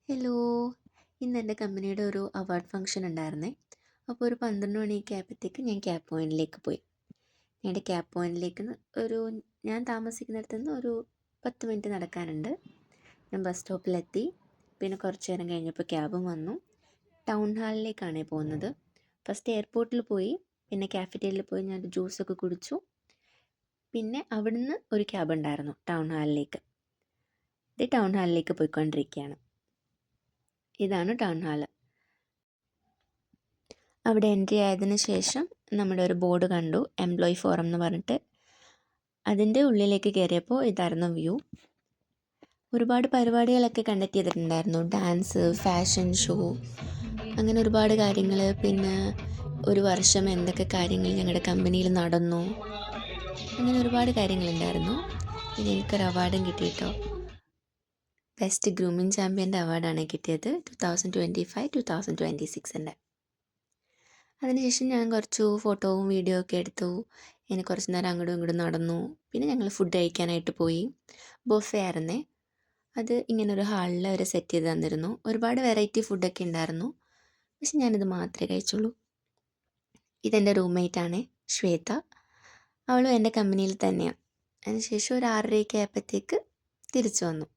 Hello. ഇന്ന് എൻ്റെ കമ്പനിയുടെ ഒരു അവാർഡ് ഫംഗ്ഷൻ ഉണ്ടായിരുന്നേ. അപ്പോൾ ഒരു 12 മണിയൊക്കെ ആയപ്പോഴത്തേക്ക് ഞാൻ ക്യാബ് പോയിന്റിലേക്ക് പോയി. ഞങ്ങളുടെ ക്യാബ് പോയിന്റിലേക്ക് ഒരു ഞാൻ താമസിക്കുന്നിടത്തു നിന്ന് ഒരു 10 മിനിറ്റ് നടക്കാനുണ്ട്. ഞാൻ ബസ് സ്റ്റോപ്പിലെത്തി. പിന്നെ കുറച്ച് നേരം കഴിഞ്ഞപ്പോൾ ക്യാബും വന്നു. ടൗൺ ഹാളിലേക്കാണ് പോകുന്നത്. ഫസ്റ്റ് എയർപോർട്ടിൽ പോയി, പിന്നെ കാഫറ്റീരിയയിൽ പോയി ഞാൻ ജ്യൂസൊക്കെ കുടിച്ചു. പിന്നെ അവിടുന്ന് ഒരു ക്യാബ് ഉണ്ടായിരുന്നു ടൗൺ ഹാളിലേക്ക്. ഇത് ടൗൺ ഹാളിലേക്ക് പോയിക്കൊണ്ടിരിക്കുകയാണ്. ഇതാണ് ടൗൺ ഹാള്. അവിടെ എൻട്രി ആയതിനു ശേഷം നമ്മുടെ ഒരു ബോർഡ് കണ്ടു, എംപ്ലോയി ഫോറം എന്ന് പറഞ്ഞിട്ട്. അതിൻ്റെ ഉള്ളിലേക്ക് കയറിയപ്പോൾ ഇതായിരുന്നു വ്യൂ. ഒരുപാട് പരിപാടികളൊക്കെ കണ്ടക്ട് ചെയ്തിട്ടുണ്ടായിരുന്നു. ഡാൻസ്, ഫാഷൻ ഷോ, അങ്ങനെ ഒരുപാട് കാര്യങ്ങൾ. പിന്നെ ഒരു വർഷം എന്തൊക്കെ കാര്യങ്ങൾ ഞങ്ങളുടെ കമ്പനിയിൽ നടന്നു, അങ്ങനെ ഒരുപാട് കാര്യങ്ങളുണ്ടായിരുന്നു. പിന്നെ എനിക്കൊരു അവാർഡും കിട്ടിയിട്ടോ. ബെസ്റ്റ് ഗ്രൂമിങ് ചാമ്പ്യൻ്റെ അവാർഡാണ് കിട്ടിയത് 2025-2026. അതിനുശേഷം ഞാൻ കുറച്ച് ഫോട്ടോവും വീഡിയോ ഒക്കെ എടുത്തു. ഇനി കുറച്ച് നേരം അങ്ങോട്ടും ഇങ്ങോട്ടും നടന്നു. പിന്നെ ഞങ്ങൾ ഫുഡ് കഴിക്കാനായിട്ട് പോയി. ബൊഫേ ആയിരുന്നേ. അത് ഇങ്ങനൊരു ഹാളിൽ അവർ സെറ്റ് ചെയ്ത് തന്നിരുന്നു. ഒരുപാട് വെറൈറ്റി ഫുഡൊക്കെ ഉണ്ടായിരുന്നു. പക്ഷെ ഞാനിത് മാത്രമേ കഴിച്ചുള്ളൂ. ഇതെൻ്റെ റൂംമേറ്റാണ് ശ്വേത. അവളും എൻ്റെ കമ്പനിയിൽ തന്നെയാണ്. അതിനുശേഷം ഒരു 6:30 ആയപ്പോഴത്തേക്ക് തിരിച്ചു വന്നു.